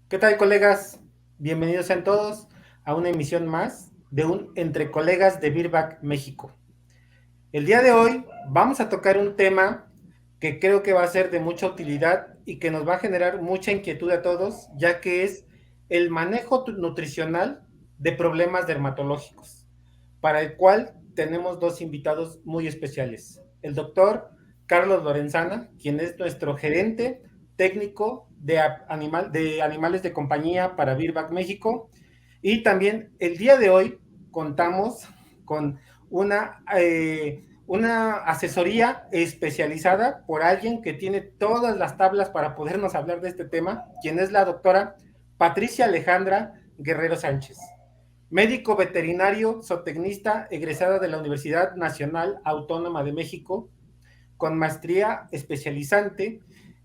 ¿Qué tal, colegas? Bienvenidos sean todos a una emisión más de un Entre Colegas de Birback México. El día de hoy vamos a tocar un tema que creo que va a ser de mucha utilidad y que nos va a generar mucha inquietud a todos, ya que es el manejo nutricional de problemas dermatológicos, para el cual tenemos dos invitados muy especiales. El doctor Carlos Lorenzana, quien es nuestro gerente técnico de animales de compañía para Birback México. Y también el día de hoy contamos con una asesoría especializada por alguien que tiene todas las tablas para podernos hablar de este tema, quien es la doctora Patricia Alejandra Guerrero Sánchez, médico veterinario zootecnista egresada de la Universidad Nacional Autónoma de México, con maestría especializante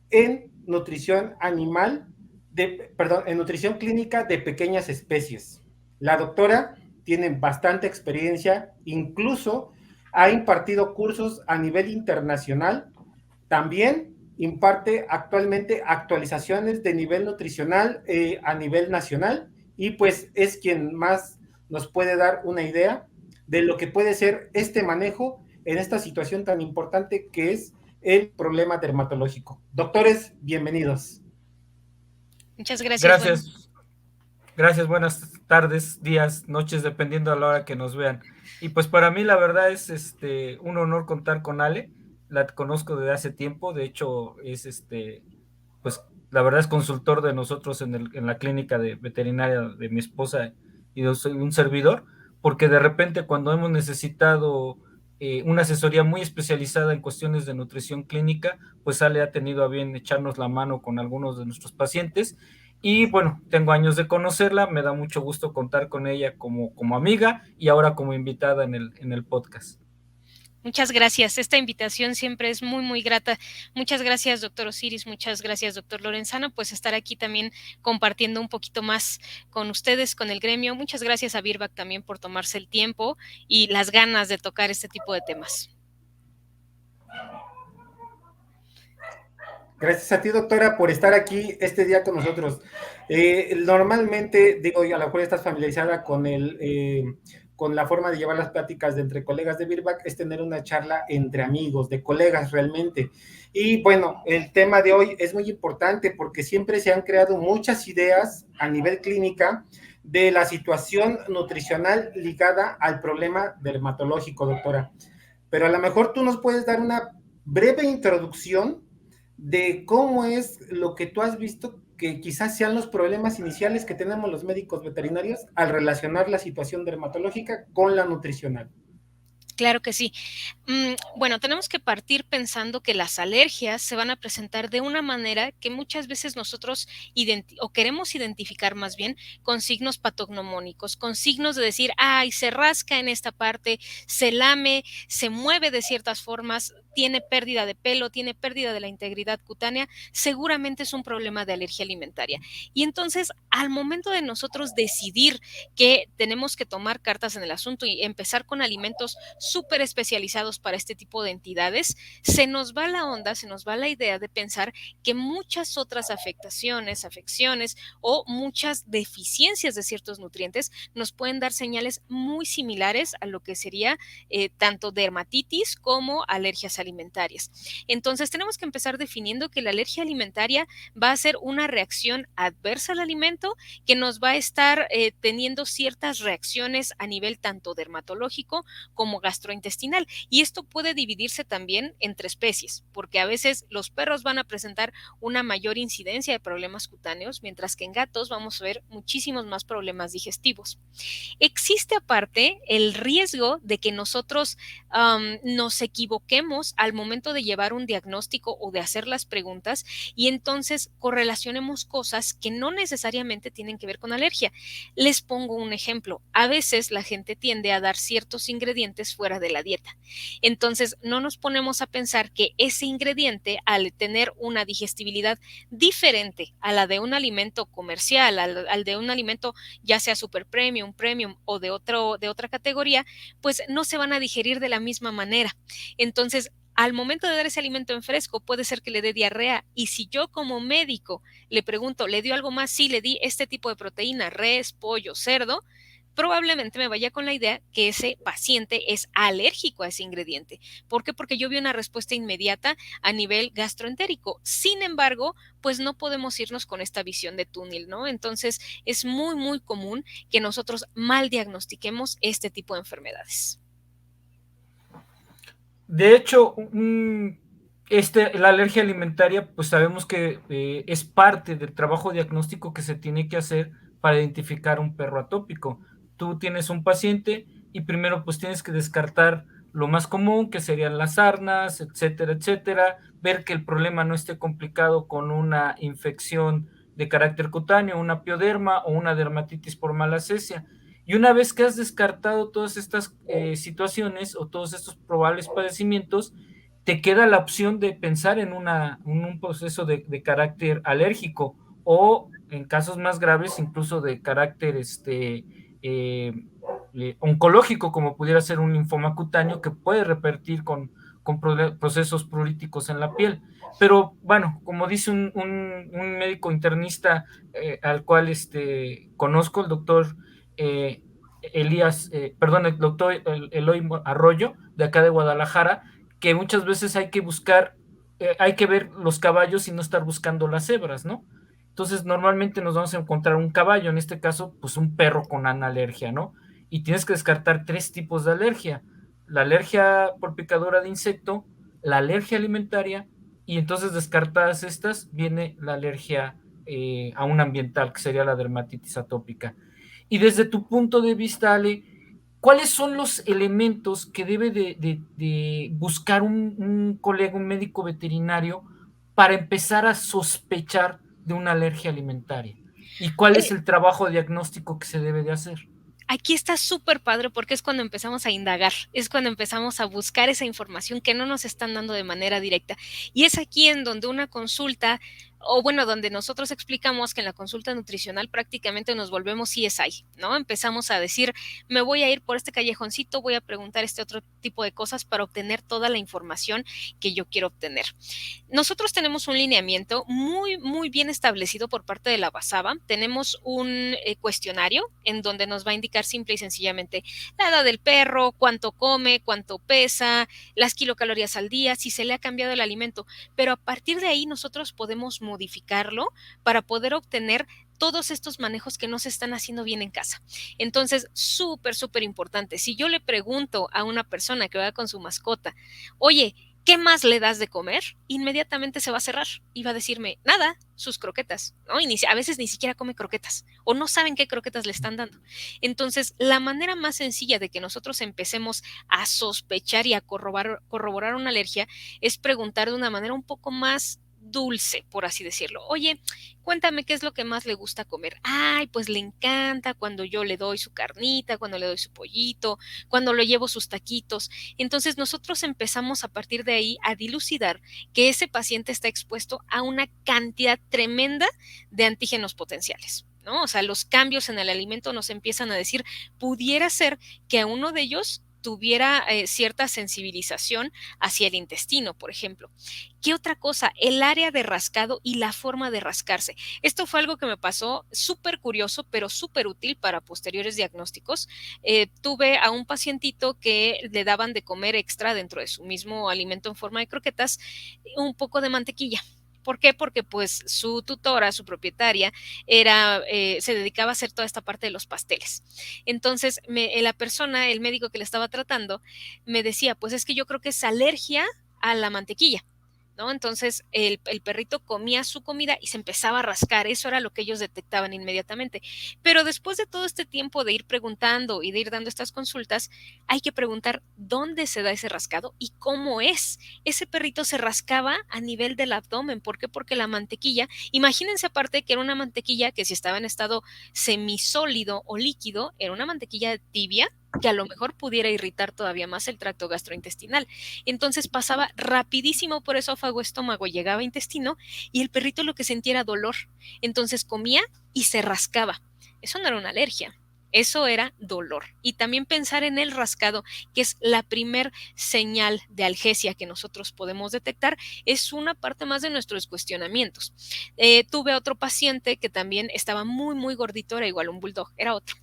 en nutrición animal, en nutrición clínica de pequeñas especies. La doctora tiene bastante experiencia, incluso ha impartido cursos a nivel internacional. También imparte actualmente actualizaciones de nivel nutricional a nivel nacional, y pues es quien más nos puede dar una idea de lo que puede ser este manejo en esta situación tan importante que es el problema dermatológico. Doctores, bienvenidos. Muchas gracias. Bueno, Gracias, gracias, buenas tardes, días, noches, dependiendo a la hora que nos vean. Y pues para mí la verdad es un honor contar con Ale. La conozco desde hace tiempo, de hecho es pues la verdad es consultor de nosotros en la clínica de veterinaria de mi esposa y de un servidor, porque de repente cuando hemos necesitado una asesoría muy especializada en cuestiones de nutrición clínica, pues Ale ha tenido a bien echarnos la mano con algunos de nuestros pacientes. Y bueno, tengo años de conocerla, me da mucho gusto contar con ella como amiga y ahora como invitada en el podcast. muchas gracias. Esta invitación siempre es muy, muy grata. Muchas gracias, doctor Osiris. Muchas gracias, doctor Lorenzano, pues estar aquí también compartiendo un poquito más con ustedes, con el gremio. Muchas gracias a Birback también por tomarse el tiempo y las ganas de tocar este tipo de temas. Gracias a ti, doctora, por estar aquí este día con nosotros. Normalmente, digo, a lo mejor estás familiarizada con la forma de llevar las pláticas de entre colegas de Birback, es tener una charla entre amigos, de colegas realmente. Y bueno, el tema de hoy es muy importante porque siempre se han creado muchas ideas a nivel clínica de la situación nutricional ligada al problema dermatológico, doctora. Pero a lo mejor tú nos puedes dar una breve introducción de cómo es lo que tú has visto que quizás sean los problemas iniciales que tenemos los médicos veterinarios al relacionar la situación dermatológica con la nutricional. Claro que sí. Bueno, tenemos que partir pensando que las alergias se van a presentar de una manera que muchas veces nosotros o queremos identificar más bien con signos patognomónicos, con signos de decir, ay, se rasca en esta parte, se lame, se mueve de ciertas formas, tiene pérdida de pelo, tiene pérdida de la integridad cutánea, seguramente es un problema de alergia alimentaria. Y entonces, al momento de nosotros decidir que tenemos que tomar cartas en el asunto y empezar con alimentos súper especializados para este tipo de entidades, se nos va la onda, se nos va la idea de pensar que muchas otras afecciones o muchas deficiencias de ciertos nutrientes nos pueden dar señales muy similares a lo que sería tanto dermatitis como alergias alimentarias. Entonces tenemos que empezar definiendo que la alergia alimentaria va a ser una reacción adversa al alimento que nos va a estar teniendo ciertas reacciones a nivel tanto dermatológico como gastrointestinal. Y esto puede dividirse también entre especies, porque a veces los perros van a presentar una mayor incidencia de problemas cutáneos, mientras que en gatos vamos a ver muchísimos más problemas digestivos. Existe aparte el riesgo de que nosotros nos equivoquemos al momento de llevar un diagnóstico o de hacer las preguntas y entonces correlacionemos cosas que no necesariamente tienen que ver con alergia. Les pongo un ejemplo. A veces la gente tiende a dar ciertos ingredientes fuera de la dieta. Entonces no nos ponemos a pensar que ese ingrediente, al tener una digestibilidad diferente a la de un alimento comercial, al de un alimento ya sea super premium o de otra categoría, pues no se van a digerir de la misma manera. Entonces, al momento de dar ese alimento en fresco puede ser que le dé diarrea, y si yo como médico le pregunto, ¿le dio algo más? Sí, le di este tipo de proteína, res, pollo, cerdo, probablemente me vaya con la idea que ese paciente es alérgico a ese ingrediente. ¿Por qué? Porque yo vi una respuesta inmediata a nivel gastroentérico. Sin embargo, pues no podemos irnos con esta visión de túnel, ¿no? Entonces, es muy, muy común que nosotros mal diagnostiquemos este tipo de enfermedades. De hecho, la alergia alimentaria, pues sabemos que es parte del trabajo diagnóstico que se tiene que hacer para identificar un perro atópico. Tú tienes un paciente y primero pues tienes que descartar lo más común, que serían las sarnas, etcétera, etcétera, ver que el problema no esté complicado con una infección de carácter cutáneo, una pioderma o una dermatitis por malacesia. Y una vez que has descartado todas estas situaciones o todos estos probables padecimientos, te queda la opción de pensar en un proceso de carácter alérgico o en casos más graves incluso de carácter oncológico, como pudiera ser un linfoma cutáneo que puede repertir con procesos pruríticos en la piel. Pero bueno, como dice un médico internista al cual conozco, el doctor el doctor Eloy Arroyo, de acá de Guadalajara, que muchas veces hay que buscar, hay que ver los caballos y no estar buscando las cebras, ¿no? Entonces, normalmente nos vamos a encontrar un caballo, en este caso, pues un perro con analergia, ¿no? Y tienes que descartar 3 tipos de alergia: la alergia por picadura de insecto, la alergia alimentaria, y entonces descartadas estas, viene la alergia a un ambiental, que sería la dermatitis atópica. Y desde tu punto de vista, Ale, ¿cuáles son los elementos que debe de buscar un colega, un médico veterinario, para empezar a sospechar de una alergia alimentaria? ¿Y cuál es el trabajo diagnóstico que se debe de hacer? Aquí está súper padre porque es cuando empezamos a indagar, es cuando empezamos a buscar esa información que no nos están dando de manera directa. Y es aquí en donde una consulta, o bueno, donde nosotros explicamos que en la consulta nutricional prácticamente nos volvemos CSI, ¿no? Empezamos a decir, me voy a ir por este callejoncito, voy a preguntar este otro tipo de cosas para obtener toda la información que yo quiero obtener. Nosotros tenemos un lineamiento muy, muy bien establecido por parte de la BASABA. Tenemos un cuestionario en donde nos va a indicar simple y sencillamente la edad del perro, cuánto come, cuánto pesa, las kilocalorías al día, si se le ha cambiado el alimento. Pero a partir de ahí nosotros podemos modificarlo para poder obtener todos estos manejos que no se están haciendo bien en casa. Entonces, súper, súper importante. Si yo le pregunto a una persona que va con su mascota, oye, ¿qué más le das de comer? Inmediatamente se va a cerrar y va a decirme, nada, sus croquetas, ¿no? Y a veces ni siquiera come croquetas o no saben qué croquetas le están dando. Entonces, la manera más sencilla de que nosotros empecemos a sospechar y a corroborar una alergia es preguntar de una manera un poco más dulce, por así decirlo. Oye, cuéntame qué es lo que más le gusta comer. Ay, pues le encanta cuando yo le doy su carnita, cuando le doy su pollito, cuando le llevo sus taquitos. Entonces nosotros empezamos a partir de ahí a dilucidar que ese paciente está expuesto a una cantidad tremenda de antígenos potenciales, ¿no? O sea, los cambios en el alimento nos empiezan a decir, pudiera ser que a uno de ellos tuviera cierta sensibilización hacia el intestino, por ejemplo. ¿Qué otra cosa? El área de rascado y la forma de rascarse. Esto fue algo que me pasó súper curioso, pero súper útil para posteriores diagnósticos. Tuve a un pacientito que le daban de comer extra dentro de su mismo alimento en forma de croquetas, un poco de mantequilla. ¿Por qué? Porque pues su tutora, su propietaria, se dedicaba a hacer toda esta parte de los pasteles. Entonces, la persona, el médico que le estaba tratando, me decía, pues es que yo creo que es alergia a la mantequilla, ¿no? Entonces el perrito comía su comida y se empezaba a rascar, eso era lo que ellos detectaban inmediatamente. Pero después de todo este tiempo de ir preguntando y de ir dando estas consultas, hay que preguntar dónde se da ese rascado y cómo es. Ese perrito se rascaba a nivel del abdomen, ¿por qué? Porque la mantequilla, imagínense aparte que era una mantequilla que si estaba en estado semisólido o líquido, era una mantequilla tibia que a lo mejor pudiera irritar todavía más el tracto gastrointestinal. Entonces pasaba rapidísimo por esófago, estómago, llegaba a intestino y el perrito lo que sentía era dolor. Entonces comía y se rascaba. Eso no era una alergia, Eso era dolor. Y también pensar en el rascado, que es la primer señal de algesia que nosotros podemos detectar, es una parte más de nuestros cuestionamientos. Tuve otro paciente que también estaba muy, muy gordito, era igual un bulldog, era otro.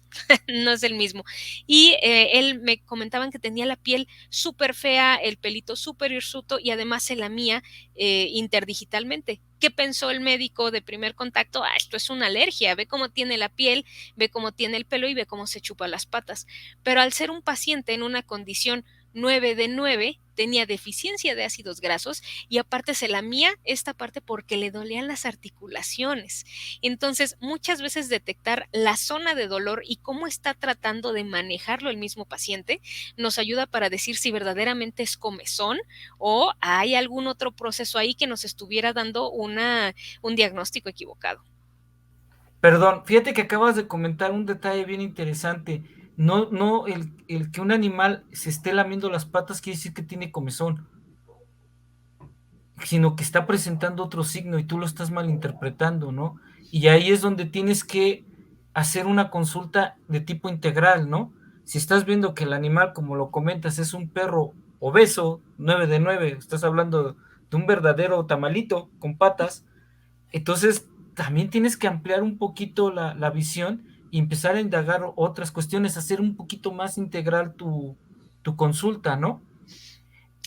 No es el mismo. Y él me comentaban que tenía la piel súper fea, el pelito súper hirsuto y además se lamía interdigitalmente. ¿Qué pensó el médico de primer contacto? Ah, esto es una alergia, ve cómo tiene la piel, ve cómo tiene el pelo y ve cómo se chupa las patas. Pero al ser un paciente en una condición 9 de 9, tenía deficiencia de ácidos grasos y aparte se lamía esta parte porque le dolían las articulaciones. Entonces, muchas veces detectar la zona de dolor y cómo está tratando de manejarlo el mismo paciente nos ayuda para decir si verdaderamente es comezón o hay algún otro proceso ahí que nos estuviera dando un diagnóstico equivocado. Perdón, fíjate que acabas de comentar un detalle bien interesante. No, no, el que un animal se esté lamiendo las patas quiere decir que tiene comezón, sino que está presentando otro signo y tú lo estás malinterpretando, ¿no? Y ahí es donde tienes que hacer una consulta de tipo integral, ¿no? Si estás viendo que el animal, como lo comentas, es un perro obeso, 9 de 9, estás hablando de un verdadero tamalito con patas, entonces también tienes que ampliar un poquito la visión y empezar a indagar otras cuestiones, hacer un poquito más integral tu consulta, ¿no?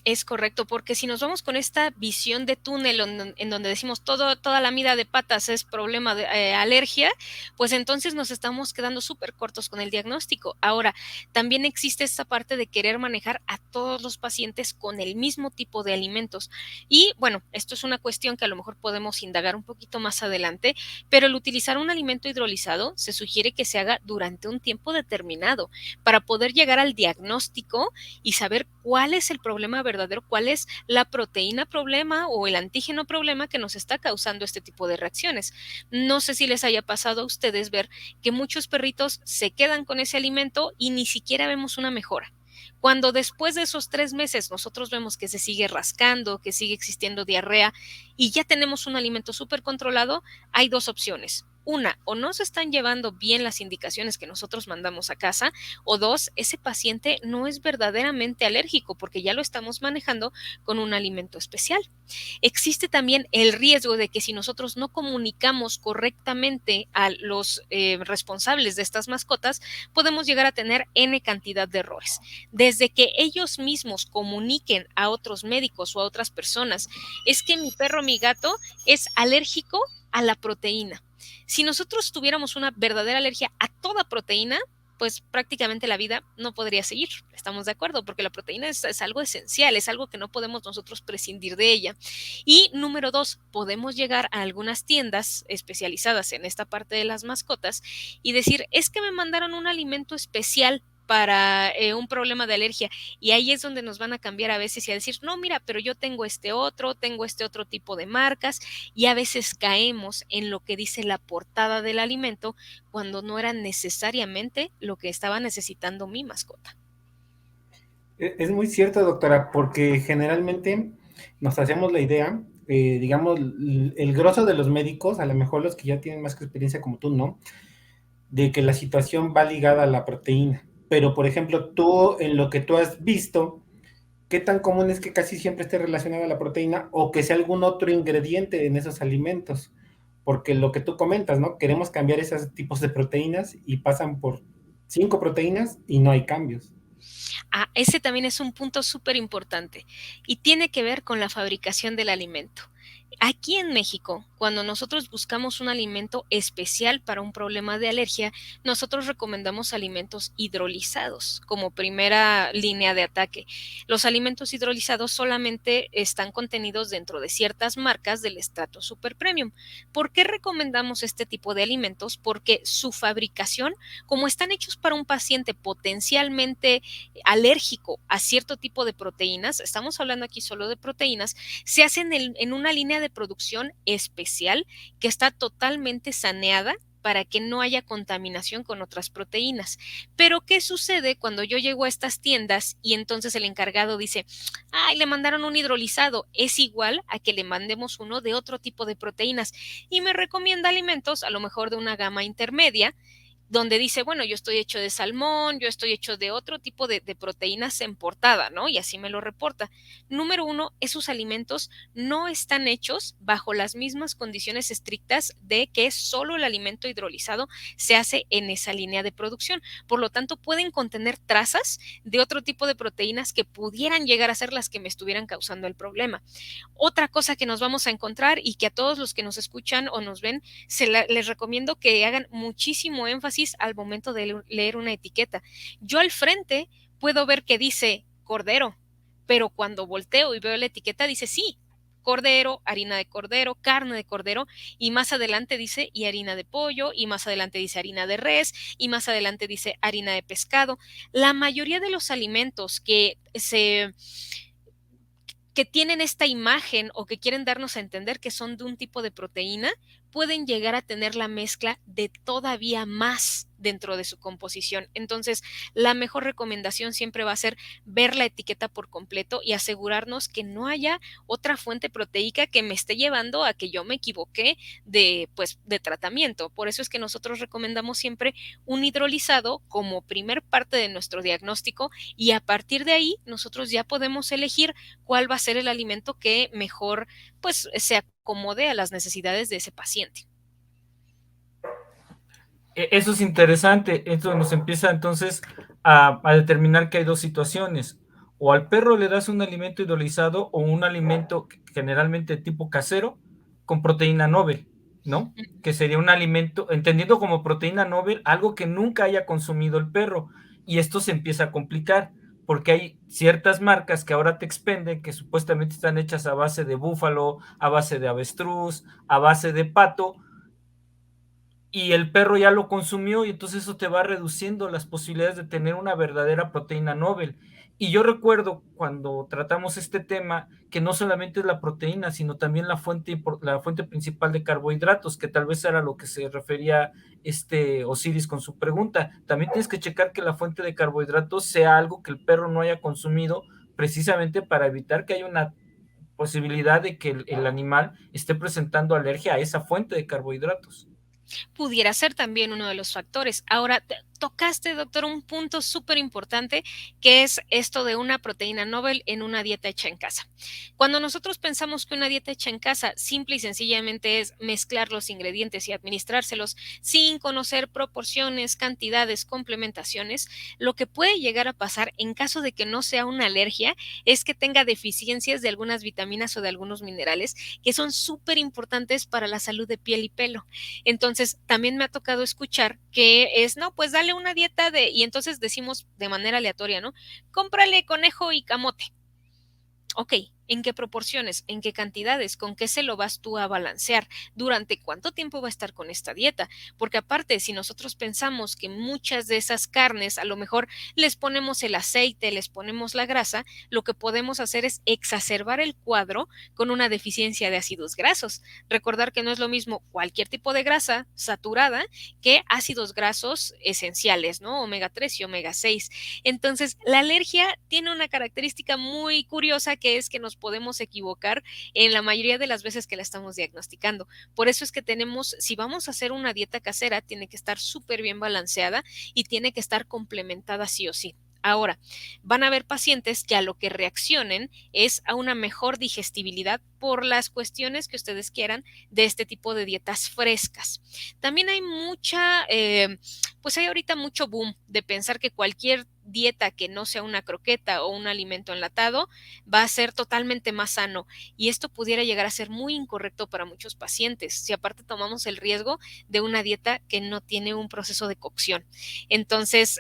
Es correcto, porque si nos vamos con esta visión de túnel en donde decimos toda la mida de patas es problema de alergia, pues entonces nos estamos quedando súper cortos con el diagnóstico. Ahora, también existe esta parte de querer manejar a todos los pacientes con el mismo tipo de alimentos. Y bueno, esto es una cuestión que a lo mejor podemos indagar un poquito más adelante, pero el utilizar un alimento hidrolizado se sugiere que se haga durante un tiempo determinado para poder llegar al diagnóstico y saber cuál es el problema verdadero, cuál es la proteína problema o el antígeno problema que nos está causando este tipo de reacciones. No sé si les haya pasado a ustedes ver que muchos perritos se quedan con ese alimento y ni siquiera vemos una mejora. Cuando después de esos 3 meses nosotros vemos que se sigue rascando, que sigue existiendo diarrea y ya tenemos un alimento súper controlado, hay dos opciones. Una, o no se están llevando bien las indicaciones que nosotros mandamos a casa, o dos, ese paciente no es verdaderamente alérgico porque ya lo estamos manejando con un alimento especial. Existe también el riesgo de que si nosotros no comunicamos correctamente a los responsables de estas mascotas, podemos llegar a tener N cantidad de errores. Desde que ellos mismos comuniquen a otros médicos o a otras personas, es que mi perro, mi gato, es alérgico a la proteína. Si nosotros tuviéramos una verdadera alergia a toda proteína, pues prácticamente la vida no podría seguir. ¿Estamos de acuerdo? Porque la proteína es algo esencial, es algo que no podemos nosotros prescindir de ella. Y número dos, podemos llegar a algunas tiendas especializadas en esta parte de las mascotas y decir, es que me mandaron un alimento especial para un problema de alergia y ahí es donde nos van a cambiar a veces y a decir, no, mira, pero yo tengo este otro tipo de marcas y a veces caemos en lo que dice la portada del alimento cuando no era necesariamente lo que estaba necesitando mi mascota. Es muy cierto, doctora, porque generalmente nos hacemos la idea, digamos, el grosso de los médicos, a lo mejor los que ya tienen más experiencia como tú, ¿no? De que la situación va ligada a la proteína. Pero, por ejemplo, tú, en lo que tú has visto, ¿qué tan común es que casi siempre esté relacionada a la proteína o que sea algún otro ingrediente en esos alimentos? Porque lo que tú comentas, ¿no? Queremos cambiar esos tipos de proteínas y pasan por 5 proteínas y no hay cambios. Ah, ese también es un punto súper importante y tiene que ver con la fabricación del alimento. Aquí en México, cuando nosotros buscamos un alimento especial para un problema de alergia, nosotros recomendamos alimentos hidrolizados como primera línea de ataque. Los alimentos hidrolizados solamente están contenidos dentro de ciertas marcas del estrato super premium. ¿Por qué recomendamos este tipo de alimentos? Porque su fabricación, como están hechos para un paciente potencialmente alérgico a cierto tipo de proteínas, estamos hablando aquí solo de proteínas, se hacen en una línea de producción especial que está totalmente saneada para que no haya contaminación con otras proteínas. Pero, ¿qué sucede cuando yo llego a estas tiendas y entonces el encargado dice, ay, le mandaron un hidrolizado? Es igual a que le mandemos uno de otro tipo de proteínas y me recomienda alimentos a lo mejor de una gama intermedia donde dice, bueno, yo estoy hecho de salmón, yo estoy hecho de otro tipo de proteínas en portada, ¿no? Y así me lo reporta. Número uno, esos alimentos no están hechos bajo las mismas condiciones estrictas de que solo el alimento hidrolizado se hace en esa línea de producción. Por lo tanto, pueden contener trazas de otro tipo de proteínas que pudieran llegar a ser las que me estuvieran causando el problema. Otra cosa que nos vamos a encontrar y que a todos los que nos escuchan o nos ven, les recomiendo que hagan muchísimo énfasis al momento de leer una etiqueta. Yo al frente puedo ver que dice cordero, pero cuando volteo y veo la etiqueta dice sí, cordero, harina de cordero, carne de cordero, y más adelante dice y harina de pollo, y más adelante dice harina de res, y más adelante dice harina de pescado. La mayoría de los alimentos que tienen esta imagen o que quieren darnos a entender que son de un tipo de proteína, pueden llegar a tener la mezcla de todavía más dentro de su composición. Entonces, la mejor recomendación siempre va a ser ver la etiqueta por completo y asegurarnos que no haya otra fuente proteica que me esté llevando a que yo me equivoqué de tratamiento. Por eso es que nosotros recomendamos siempre un hidrolizado como primer parte de nuestro diagnóstico, y a partir de ahí nosotros ya podemos elegir cuál va a ser el alimento que mejor se acomode a las necesidades de ese paciente. Eso es interesante. Esto nos empieza entonces a determinar que hay dos situaciones. O al perro le das un alimento hidrolizado o un alimento generalmente tipo casero con proteína Nobel, ¿no? Que sería un alimento, entendiendo como proteína Nobel, algo que nunca haya consumido el perro. Y esto se empieza a complicar porque hay ciertas marcas que ahora te expenden que supuestamente están hechas a base de búfalo, a base de avestruz, a base de pato, y el perro ya lo consumió, y entonces eso te va reduciendo las posibilidades de tener una verdadera proteína Nobel. Y yo recuerdo cuando tratamos este tema que no solamente es la proteína, sino también la fuente principal de carbohidratos, que tal vez era lo que se refería Osiris con su pregunta. También tienes que checar que la fuente de carbohidratos sea algo que el perro no haya consumido, precisamente para evitar que haya una posibilidad de que el animal esté presentando alergia a esa fuente de carbohidratos. Pudiera ser también uno de los factores. Ahora, tocaste, doctor, un punto súper importante, que es esto de una proteína Nobel en una dieta hecha en casa. Cuando nosotros pensamos que una dieta hecha en casa simple y sencillamente es mezclar los ingredientes y administrárselos sin conocer proporciones, cantidades, complementaciones, lo que puede llegar a pasar en caso de que no sea una alergia es que tenga deficiencias de algunas vitaminas o de algunos minerales que son súper importantes para la salud de piel y pelo. Entonces, también me ha tocado escuchar que es, no, pues dale una dieta y entonces decimos de manera aleatoria, ¿no? Cómprale conejo y camote. Ok, ¿en qué proporciones? ¿En qué cantidades? ¿Con qué se lo vas tú a balancear? ¿Durante cuánto tiempo va a estar con esta dieta? Porque aparte, si nosotros pensamos que muchas de esas carnes, a lo mejor les ponemos el aceite, les ponemos la grasa, lo que podemos hacer es exacerbar el cuadro con una deficiencia de ácidos grasos. Recordar que no es lo mismo cualquier tipo de grasa saturada que ácidos grasos esenciales, ¿no? Omega 3 y omega 6. Entonces, la alergia tiene una característica muy curiosa, que es que nos podemos equivocar en la mayoría de las veces que la estamos diagnosticando. Por eso es que si vamos a hacer una dieta casera, tiene que estar súper bien balanceada y tiene que estar complementada sí o sí. Ahora, van a haber pacientes que a lo que reaccionen es a una mejor digestibilidad por las cuestiones que ustedes quieran de este tipo de dietas frescas. También hay hay ahorita mucho boom de pensar que cualquier dieta que no sea una croqueta o un alimento enlatado va a ser totalmente más sano, y esto pudiera llegar a ser muy incorrecto para muchos pacientes si aparte tomamos el riesgo de una dieta que no tiene un proceso de cocción. Entonces,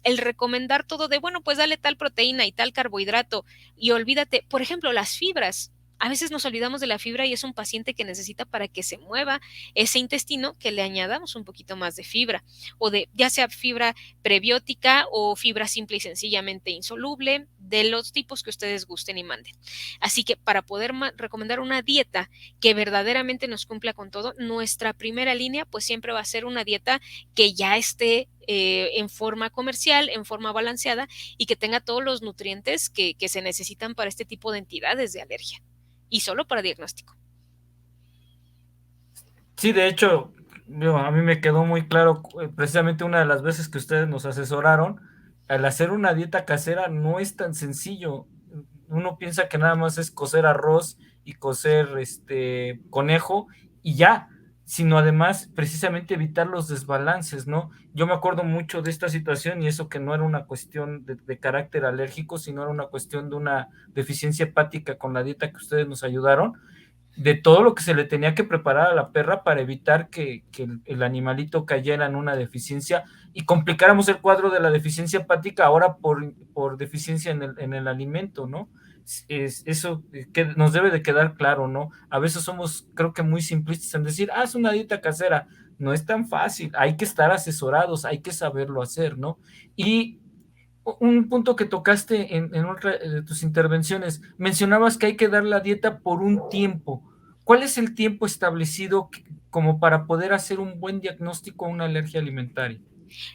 el recomendar todo de, bueno, pues dale tal proteína y tal carbohidrato y olvídate, por ejemplo, las fibras. A veces nos olvidamos de la fibra y es un paciente que necesita, para que se mueva ese intestino, que le añadamos un poquito más de fibra, o de ya sea fibra prebiótica o fibra simple y sencillamente insoluble, de los tipos que ustedes gusten y manden. Así que para poder recomendar una dieta que verdaderamente nos cumpla con todo, nuestra primera línea pues siempre va a ser una dieta que ya esté en forma comercial, en forma balanceada, y que tenga todos los nutrientes que se necesitan para este tipo de entidades de alergia, y solo para diagnóstico. Sí, de hecho, A mí me quedó muy claro, precisamente una de las veces que ustedes nos asesoraron, al hacer una dieta casera no es tan sencillo. Uno piensa que nada más es cocer arroz y cocer conejo y ya, sino además precisamente evitar los desbalances, ¿no? Yo me acuerdo mucho de esta situación y eso que no era una cuestión de carácter alérgico, sino era una cuestión de una deficiencia hepática con la dieta que ustedes nos ayudaron, de todo lo que se le tenía que preparar a la perra para evitar que el animalito cayera en una deficiencia y complicáramos el cuadro de la deficiencia hepática ahora por deficiencia en el alimento, ¿no? Eso que nos debe de quedar claro, ¿no? A veces somos, creo que muy simplistas en decir, es una dieta casera. No es tan fácil, hay que estar asesorados, hay que saberlo hacer, ¿no? Y un punto que tocaste en otra de tus intervenciones, mencionabas que hay que dar la dieta por un tiempo. ¿Cuál es el tiempo establecido como para poder hacer un buen diagnóstico a una alergia alimentaria?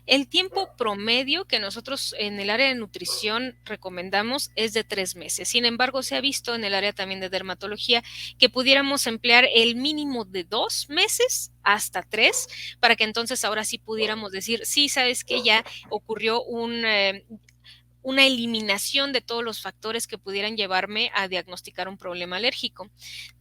El tiempo promedio que nosotros en el área de nutrición recomendamos es de 3 meses. Sin embargo, se ha visto en el área también de dermatología que pudiéramos emplear el mínimo de 2 meses hasta 3 para que entonces ahora sí pudiéramos decir, sí, sabes que ya ocurrió una eliminación de todos los factores que pudieran llevarme a diagnosticar un problema alérgico.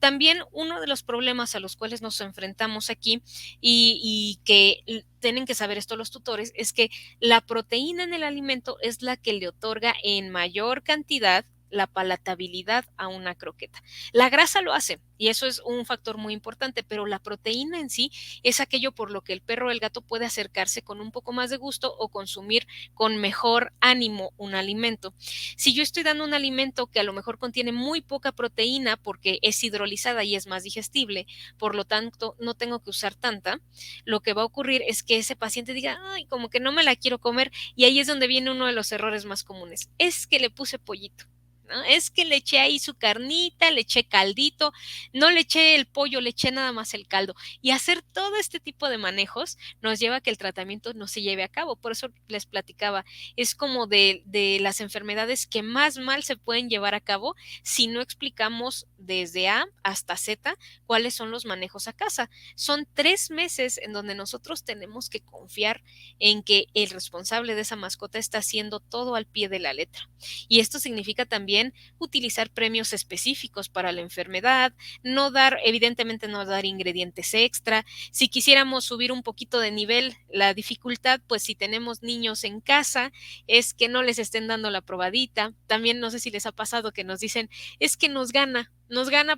También uno de los problemas a los cuales nos enfrentamos aquí y que tienen que saber esto los tutores es que la proteína en el alimento es la que le otorga en mayor cantidad la palatabilidad a una croqueta. La grasa lo hace y eso es un factor muy importante, pero la proteína en sí es aquello por lo que el perro o el gato puede acercarse con un poco más de gusto o consumir con mejor ánimo un alimento. Si yo estoy dando un alimento que a lo mejor contiene muy poca proteína porque es hidrolizada y es más digestible, por lo tanto no tengo que usar tanta, lo que va a ocurrir es que ese paciente diga, ay, como que no me la quiero comer, y ahí es donde viene uno de los errores más comunes. Es que le puse pollito. ¿No? Es que le eché ahí su carnita, le eché caldito, no le eché el pollo, le eché nada más el caldo. Y hacer todo este tipo de manejos nos lleva a que el tratamiento no se lleve a cabo. Por eso les platicaba, es como de las enfermedades que más mal se pueden llevar a cabo si no explicamos desde A hasta Z cuáles son los manejos a casa. Son 3 meses en donde nosotros tenemos que confiar en que el responsable de esa mascota está haciendo todo al pie de la letra. Y esto significa también utilizar premios específicos para la enfermedad, no dar, evidentemente no dar ingredientes extra. Si quisiéramos subir un poquito de nivel la dificultad, pues si tenemos niños en casa, es que no les estén dando la probadita. También no sé si les ha pasado que nos dicen, es que nos gana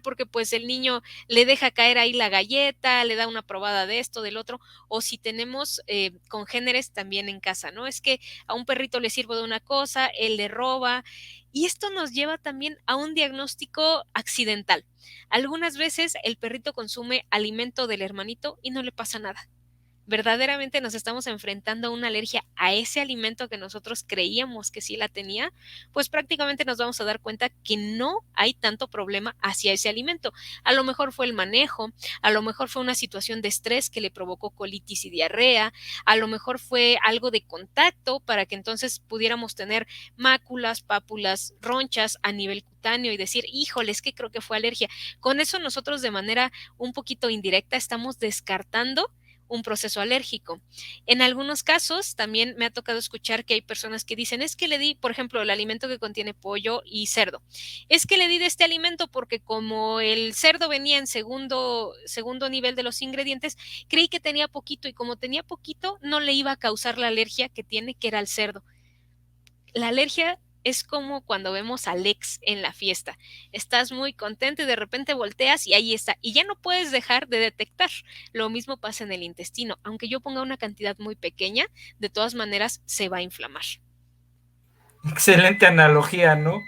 porque pues el niño le deja caer ahí la galleta, le da una probada de esto, del otro, o si tenemos congéneres también en casa, ¿no? Es que a un perrito le sirvo de una cosa, él le roba, y esto nos lleva también a un diagnóstico accidental. Algunas veces el perrito consume alimento del hermanito y no le pasa nada. Verdaderamente nos estamos enfrentando a una alergia a ese alimento que nosotros creíamos que sí la tenía, pues prácticamente nos vamos a dar cuenta que no hay tanto problema hacia ese alimento. A lo mejor fue el manejo, a lo mejor fue una situación de estrés que le provocó colitis y diarrea, a lo mejor fue algo de contacto para que entonces pudiéramos tener máculas, pápulas, ronchas a nivel cutáneo y decir, híjole, es que creo que fue alergia. Con eso nosotros de manera un poquito indirecta estamos descartando un proceso alérgico. En algunos casos también me ha tocado escuchar que hay personas que dicen, es que le di, por ejemplo, el alimento que contiene pollo y cerdo, es que le di de este alimento porque como el cerdo venía en segundo nivel de los ingredientes, creí que tenía poquito y como tenía poquito no le iba a causar la alergia que tiene, que era el cerdo. La alergia es como cuando vemos al ex en la fiesta. Estás muy contento y de repente volteas y ahí está. Y ya no puedes dejar de detectar. Lo mismo pasa en el intestino. Aunque yo ponga una cantidad muy pequeña, de todas maneras se va a inflamar. Excelente analogía, ¿no?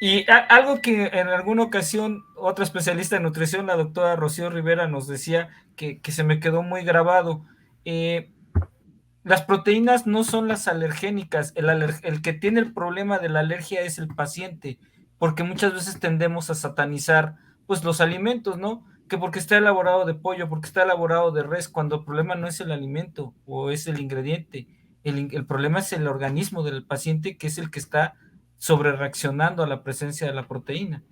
Y algo que en alguna ocasión otra especialista en nutrición, la doctora Rocío Rivera, nos decía que se me quedó muy grabado. Eh, las proteínas no son las alergénicas, el que tiene el problema de la alergia es el paciente, porque muchas veces tendemos a satanizar pues los alimentos, ¿no? Que porque está elaborado de pollo, porque está elaborado de res, cuando el problema no es el alimento o es el ingrediente, el problema es el organismo del paciente que es el que está sobre reaccionando a la presencia de la proteína.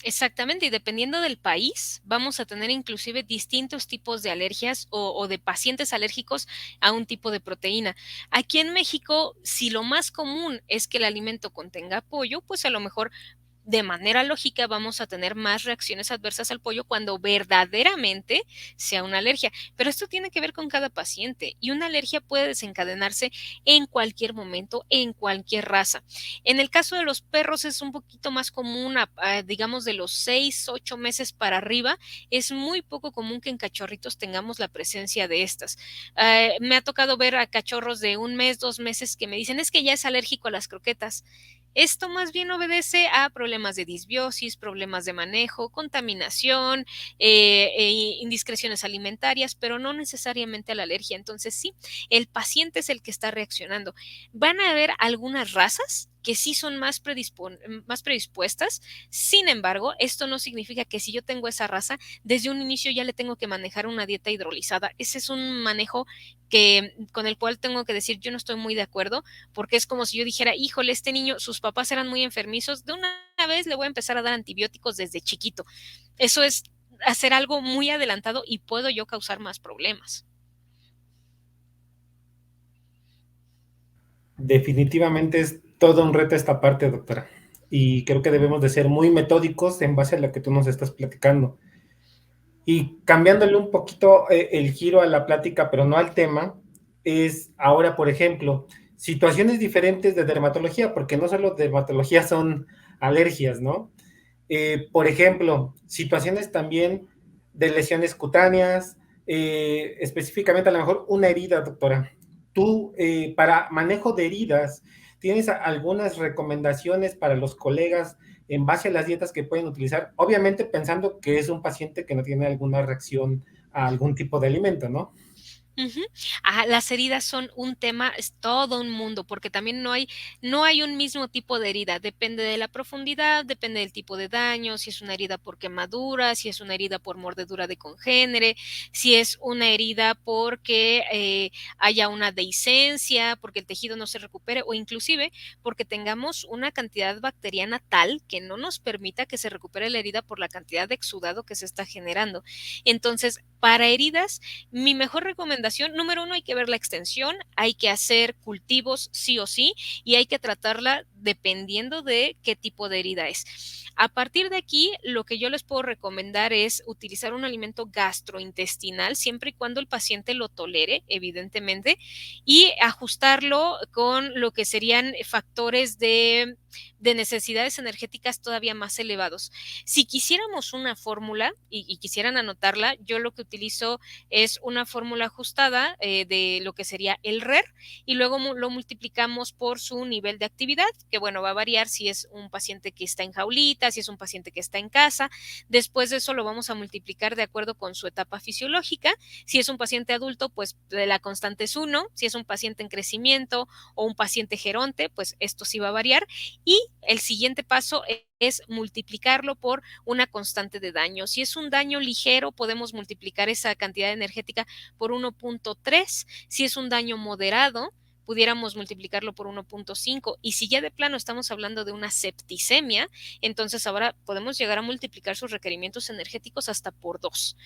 Exactamente, y dependiendo del país, vamos a tener inclusive distintos tipos de alergias o de pacientes alérgicos a un tipo de proteína. Aquí en México, si lo más común es que el alimento contenga pollo, pues a lo mejor de manera lógica vamos a tener más reacciones adversas al pollo cuando verdaderamente sea una alergia. Pero esto tiene que ver con cada paciente y una alergia puede desencadenarse en cualquier momento, en cualquier raza. En el caso de los perros es un poquito más común, digamos de los 6, 8 meses para arriba, es muy poco común que en cachorritos tengamos la presencia de estas. Me ha tocado ver a cachorros de 1 mes, 2 meses que me dicen es que ya es alérgico a las croquetas. Esto más bien obedece a problemas de disbiosis, problemas de manejo, contaminación, indiscreciones alimentarias, pero no necesariamente a la alergia. Entonces sí, el paciente es el que está reaccionando. Van a haber algunas razas que sí son más predispuestas. Sin embargo, esto no significa que si yo tengo esa raza, desde un inicio ya le tengo que manejar una dieta hidrolizada. Ese es un manejo con el cual tengo que decir yo no estoy muy de acuerdo, porque es como si yo dijera, híjole, este niño, sus papás eran muy enfermizos, de una vez le voy a empezar a dar antibióticos desde chiquito. Eso es hacer algo muy adelantado y puedo yo causar más problemas. Definitivamente es todo un reto esta parte, doctora. Y creo que debemos de ser muy metódicos en base a lo que tú nos estás platicando. Y cambiándole un poquito el giro a la plática, pero no al tema, es ahora, por ejemplo, situaciones diferentes de dermatología, porque no solo dermatología son alergias, ¿no? Por ejemplo, situaciones también de lesiones cutáneas, específicamente a lo mejor una herida, doctora. Tú, para manejo de heridas, ¿tienes algunas recomendaciones para los colegas en base a las dietas que pueden utilizar? Obviamente pensando que es un paciente que no tiene alguna reacción a algún tipo de alimento, ¿no? Ujú. Las heridas son un tema, es todo un mundo, porque también no hay un mismo tipo de herida, depende de la profundidad, depende del tipo de daño, si es una herida por quemadura, si es una herida por mordedura de congénere, si es una herida porque haya una dehiscencia, porque el tejido no se recupere, o inclusive porque tengamos una cantidad bacteriana tal que no nos permita que se recupere la herida por la cantidad de exudado que se está generando. Entonces, para heridas, mi mejor recomendación, número uno, hay que ver la extensión, hay que hacer cultivos sí o sí y hay que tratarla dependiendo de qué tipo de herida es. A partir de aquí, lo que yo les puedo recomendar es utilizar un alimento gastrointestinal siempre y cuando el paciente lo tolere, evidentemente, y ajustarlo con lo que serían factores de necesidades energéticas todavía más elevados. Si quisiéramos una fórmula y quisieran anotarla, yo lo que utilizo es una fórmula ajustada de lo que sería el RER y luego lo multiplicamos por su nivel de actividad, que bueno, va a variar si es un paciente que está en jaulita, si es un paciente que está en casa. Después de eso lo vamos a multiplicar de acuerdo con su etapa fisiológica. Si es un paciente adulto, pues la constante es 1. Si es un paciente en crecimiento o un paciente geronte, pues esto sí va a variar. Y el siguiente paso es multiplicarlo por una constante de daño. Si es un daño ligero, podemos multiplicar esa cantidad energética por 1.3. Si es un daño moderado, pudiéramos multiplicarlo por 1.5. Y si ya de plano estamos hablando de una septicemia, entonces ahora podemos llegar a multiplicar sus requerimientos energéticos hasta por 2.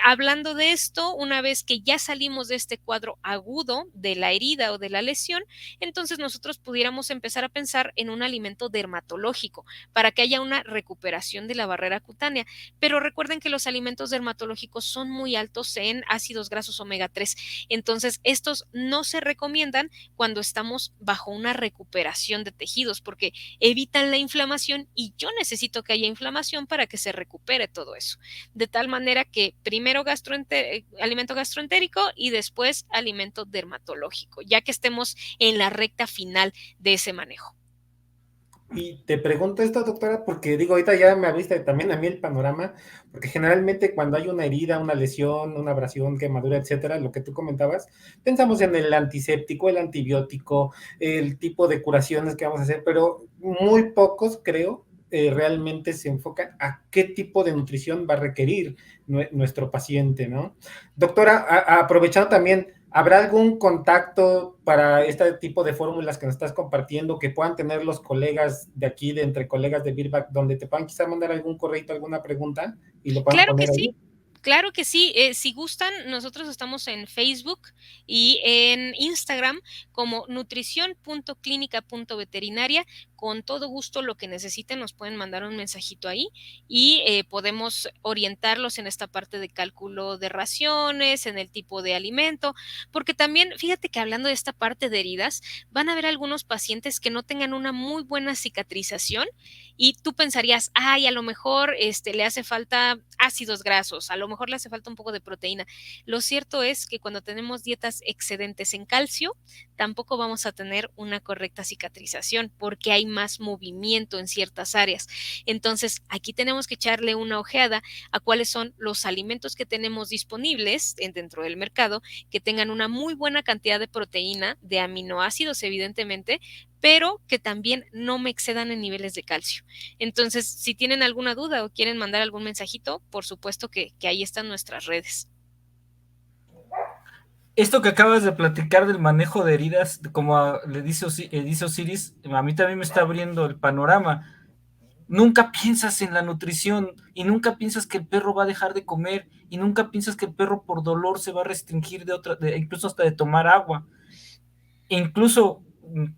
Hablando de esto, una vez que ya salimos de este cuadro agudo de la herida o de la lesión, entonces nosotros pudiéramos empezar a pensar en un alimento dermatológico para que haya una recuperación de la barrera cutánea. Pero recuerden que los alimentos dermatológicos son muy altos en ácidos grasos omega 3. Entonces, estos no se recomiendan cuando estamos bajo una recuperación de tejidos porque evitan la inflamación y yo necesito que haya inflamación para que se recupere todo eso. De tal manera que primero alimento gastroentérico y después alimento dermatológico, ya que estemos en la recta final de ese manejo. Y te pregunto esto, doctora, porque digo, ahorita ya me abriste también a mí el panorama, porque generalmente cuando hay una herida, una lesión, una abrasión, quemadura, etcétera, lo que tú comentabas, pensamos en el antiséptico, el antibiótico, el tipo de curaciones que vamos a hacer, pero muy pocos, creo, realmente se enfocan a qué tipo de nutrición va a requerir nuestro paciente, ¿no? Doctora, aprovechando también, ¿Habrá algún contacto para este tipo de fórmulas que nos estás compartiendo que puedan tener los colegas de aquí, de entre colegas de Virbac, donde te puedan quizá mandar algún correo, alguna pregunta y lo puedan Claro que poner sí. ahí? Claro que sí, si gustan, nosotros estamos en Facebook y en Instagram como nutrición.clínica.veterinaria. Con todo gusto, lo que necesiten, nos pueden mandar un mensajito ahí y podemos orientarlos en esta parte de cálculo de raciones, en el tipo de alimento, porque también, fíjate que hablando de esta parte de heridas, van a haber algunos pacientes que no tengan una muy buena cicatrización y tú pensarías, ay, a lo mejor le hace falta ácidos grasos, a lo mejor le hace falta un poco de proteína. Lo cierto es que cuando tenemos dietas excedentes en calcio, tampoco vamos a tener una correcta cicatrización porque hay más movimiento en ciertas áreas. Entonces, aquí tenemos que echarle una ojeada a cuáles son los alimentos que tenemos disponibles dentro del mercado que tengan una muy buena cantidad de proteína, de aminoácidos, evidentemente, pero que también no me excedan en niveles de calcio. Entonces, si tienen alguna duda o quieren mandar algún mensajito, por supuesto que ahí están nuestras redes. Esto que acabas de platicar del manejo de heridas, como le dice Osiris, a mí también me está abriendo el panorama. Nunca piensas en la nutrición y nunca piensas que el perro va a dejar de comer y nunca piensas que el perro por dolor se va a restringir incluso hasta de tomar agua. Incluso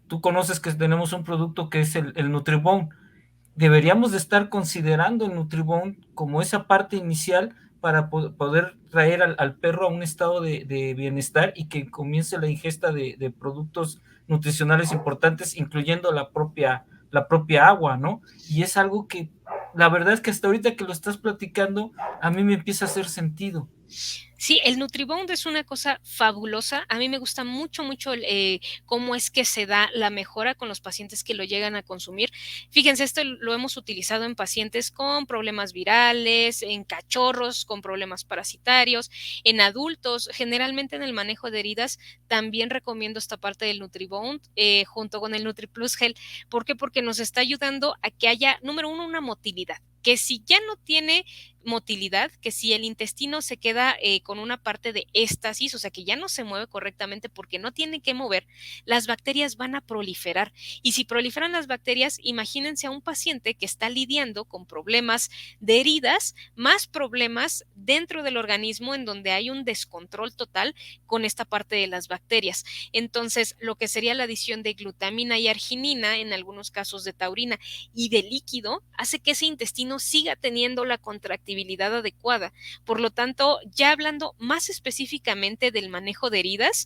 tú conoces que tenemos un producto que es el Nutribone. Deberíamos de estar considerando el Nutribone como esa parte inicial para poder traer al perro a un estado de bienestar y que comience la ingesta de productos nutricionales importantes, incluyendo la propia agua, ¿no? Y es algo que la verdad es que hasta ahorita que lo estás platicando, a mí me empieza a hacer sentido. Sí, el Nutribond es una cosa fabulosa. A mí me gusta mucho, mucho cómo es que se da la mejora con los pacientes que lo llegan a consumir. Fíjense, esto lo hemos utilizado en pacientes con problemas virales, en cachorros con problemas parasitarios, en adultos. Generalmente en el manejo de heridas también recomiendo esta parte del Nutribond junto con el NutriPlus Gel. ¿Por qué? Porque nos está ayudando a que haya, número uno, una motilidad. Que si ya no tiene motilidad, que si el intestino se queda con una parte de éstasis, o sea que ya no se mueve correctamente porque no tiene que mover, las bacterias van a proliferar. Y si proliferan las bacterias, imagínense a un paciente que está lidiando con problemas de heridas, más problemas dentro del organismo en donde hay un descontrol total con esta parte de las bacterias. Entonces, lo que sería la adición de glutamina y arginina, en algunos casos de taurina y de líquido, hace que ese intestino siga teniendo la contractividad adecuada. Por lo tanto, ya hablando más específicamente del manejo de heridas,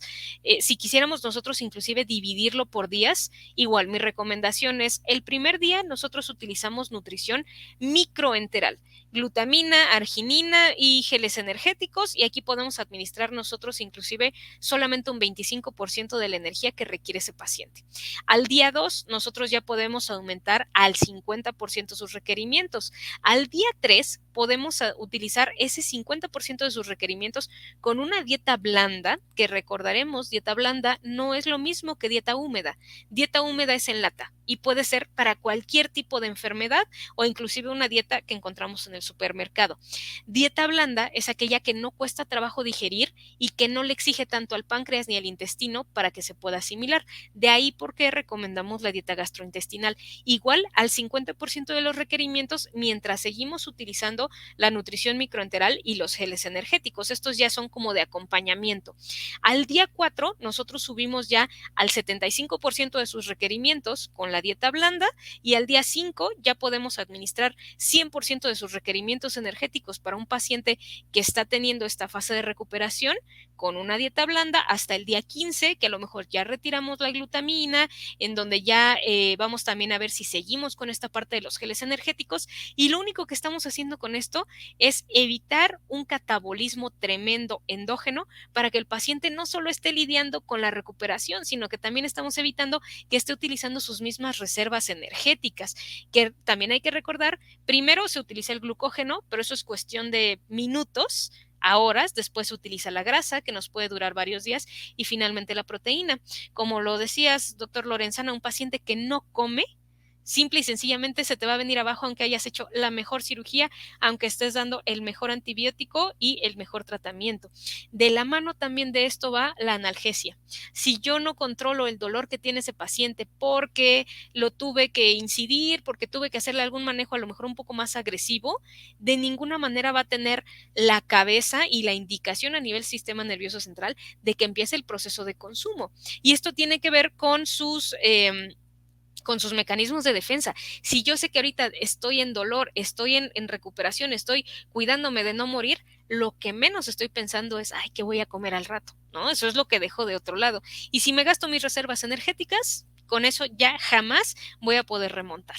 si quisiéramos nosotros inclusive dividirlo por días, igual mi recomendación es el primer día nosotros utilizamos nutrición microenteral, glutamina, arginina y geles energéticos y aquí podemos administrar nosotros inclusive solamente un 25% de la energía que requiere ese paciente. Al día 2 nosotros ya podemos aumentar al 50% sus requerimientos. Al día 3 podemos utilizar ese 50% de sus requerimientos con una dieta blanda, que recordaremos, dieta blanda no es lo mismo que dieta húmeda. Dieta húmeda es en lata y puede ser para cualquier tipo de enfermedad o inclusive una dieta que encontramos en el supermercado. Dieta blanda es aquella que no cuesta trabajo digerir y que no le exige tanto al páncreas ni al intestino para que se pueda asimilar. De ahí por qué recomendamos la dieta gastrointestinal, igual al 50% de los requerimientos mientras seguimos utilizando la nutrición microenteral y los geles energéticos. Estos ya son como de acompañamiento. Al día 4 nosotros subimos ya al 75% de sus requerimientos con la dieta blanda y al día 5 ya podemos administrar 100% de sus requerimientos energéticos para un paciente que está teniendo esta fase de recuperación con una dieta blanda hasta el día 15, que a lo mejor ya retiramos la glutamina, en donde ya vamos también a ver si seguimos con esta parte de los geles energéticos y lo único que estamos haciendo con esto es evitar un catabolismo tremendo endógeno para que el paciente no solo esté lidiando con la recuperación, sino que también estamos evitando que esté utilizando sus mismas reservas energéticas, que también hay que recordar, primero se utiliza el glucógeno, pero eso es cuestión de minutos, a horas, después se utiliza la grasa, que nos puede durar varios días, y finalmente la proteína. Como lo decías, doctor Lorenzana, un paciente que no come simple y sencillamente se te va a venir abajo aunque hayas hecho la mejor cirugía, aunque estés dando el mejor antibiótico y el mejor tratamiento. De la mano también de esto va la analgesia. Si yo no controlo el dolor que tiene ese paciente porque lo tuve que incidir, porque tuve que hacerle algún manejo a lo mejor un poco más agresivo, de ninguna manera va a tener la cabeza y la indicación a nivel sistema nervioso central de que empiece el proceso de consumo. Y esto tiene que ver con sus mecanismos de defensa. Si yo sé que ahorita estoy en dolor, estoy en recuperación, estoy cuidándome de no morir, lo que menos estoy pensando es, ay, ¿qué voy a comer al rato? ¿No? Eso es lo que dejo de otro lado. Y si me gasto mis reservas energéticas, con eso ya jamás voy a poder remontar.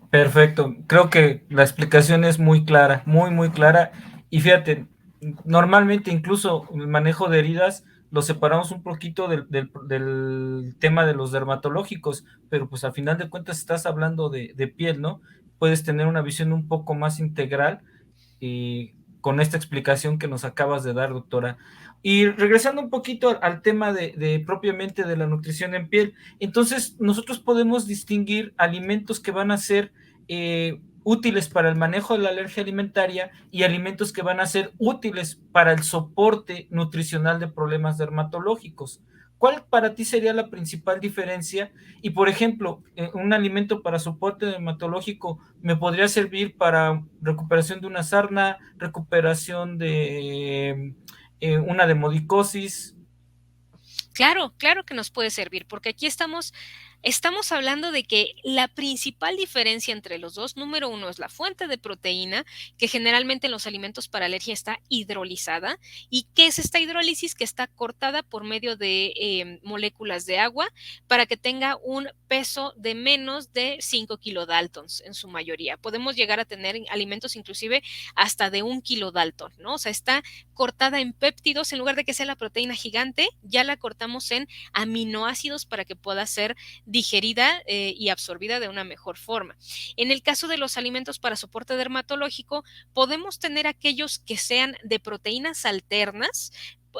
Perfecto, creo que la explicación es muy clara, muy clara. Y fíjate, normalmente incluso el manejo de heridas lo separamos un poquito del tema de los dermatológicos, pero pues al final de cuentas estás hablando de piel, ¿no? Puedes tener una visión un poco más integral y con esta explicación que nos acabas de dar, doctora. Y regresando un poquito al tema propiamente de la nutrición en piel, entonces nosotros podemos distinguir alimentos que van a ser útiles para el manejo de la alergia alimentaria y alimentos que van a ser útiles para el soporte nutricional de problemas dermatológicos. ¿Cuál para ti sería la principal diferencia? Y, por ejemplo, un alimento para soporte dermatológico me podría servir para recuperación de una sarna, recuperación de una demodicosis. Claro, claro que nos puede servir, porque aquí estamos hablando de que la principal diferencia entre los dos, número uno, es la fuente de proteína, que generalmente en los alimentos para alergia está hidrolizada. ¿Y qué es esta hidrólisis? Que está cortada por medio de moléculas de agua para que tenga un peso de menos de 5 kilodaltons en su mayoría. Podemos llegar a tener alimentos inclusive hasta de 1 kilodalton, ¿no? O sea, está cortada en péptidos, en lugar de que sea la proteína gigante, ya la cortamos en aminoácidos para que pueda ser digerida y absorbida de una mejor forma. En el caso de los alimentos para soporte dermatológico, podemos tener aquellos que sean de proteínas alternas.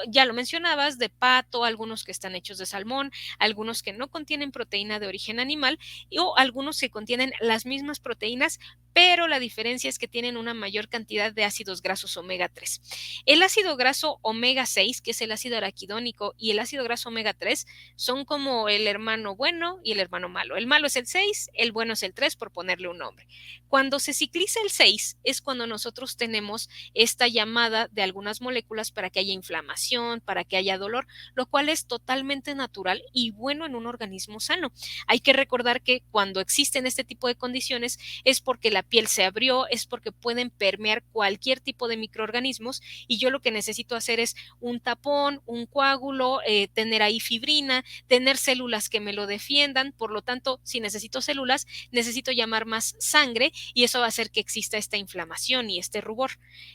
Ya lo mencionabas, de pato, algunos que están hechos de salmón, algunos que no contienen proteína de origen animal o algunos que contienen las mismas proteínas, pero la diferencia es que tienen una mayor cantidad de ácidos grasos omega 3. El ácido graso omega 6, que es el ácido araquidónico, y el ácido graso omega 3 son como el hermano bueno y el hermano malo. El malo es el 6, el bueno es el 3, por ponerle un nombre. Cuando se cicliza el 6 es cuando nosotros tenemos esta llamada de algunas moléculas para que haya inflamación, para que haya dolor, lo cual es totalmente natural y bueno en un organismo sano. Hay que recordar que cuando existen este tipo de condiciones es porque la piel se abrió, es porque pueden permear cualquier tipo de microorganismos y yo lo que necesito hacer es un tapón, un coágulo, tener ahí fibrina, tener células que me lo defiendan. Por lo tanto, si necesito células, necesito llamar más sangre y eso va a hacer que exista esta inflamación y este rubor.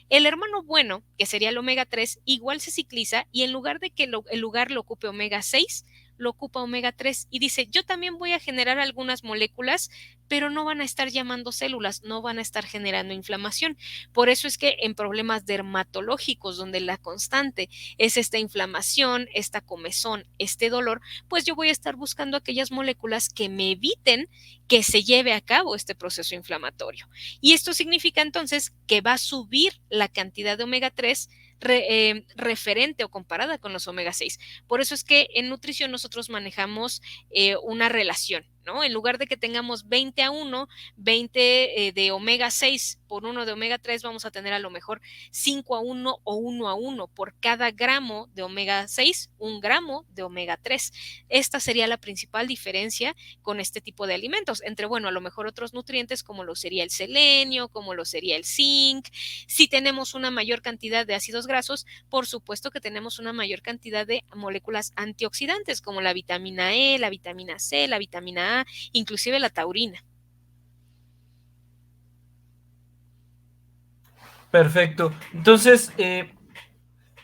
El hermano bueno, que sería el omega 3, igual se cicliza y en lugar de que el lugar lo ocupe omega 6, lo ocupa omega 3 y dice, yo también voy a generar algunas moléculas, pero no van a estar llamando células, no van a estar generando inflamación. Por eso es que en problemas dermatológicos, donde la constante es esta inflamación, esta comezón, este dolor, pues yo voy a estar buscando aquellas moléculas que me eviten que se lleve a cabo este proceso inflamatorio. Y esto significa entonces que va a subir la cantidad de omega 3 referente o comparada con los omega 6. Por eso es que en nutrición nosotros manejamos una relación, ¿no? En lugar de que tengamos 20-1, 20 de omega 6 por 1 de omega 3, vamos a tener a lo mejor 5-1 o 1-1 por cada gramo de omega 6, 1 gramo de omega 3. Esta sería la principal diferencia con este tipo de alimentos, entre, bueno, a lo mejor otros nutrientes como lo sería el selenio, como lo sería el zinc. Si tenemos una mayor cantidad de ácidos grasos, por supuesto que tenemos una mayor cantidad de moléculas antioxidantes como la vitamina E, la vitamina C, la vitamina A, inclusive la taurina. Perfecto. Entonces,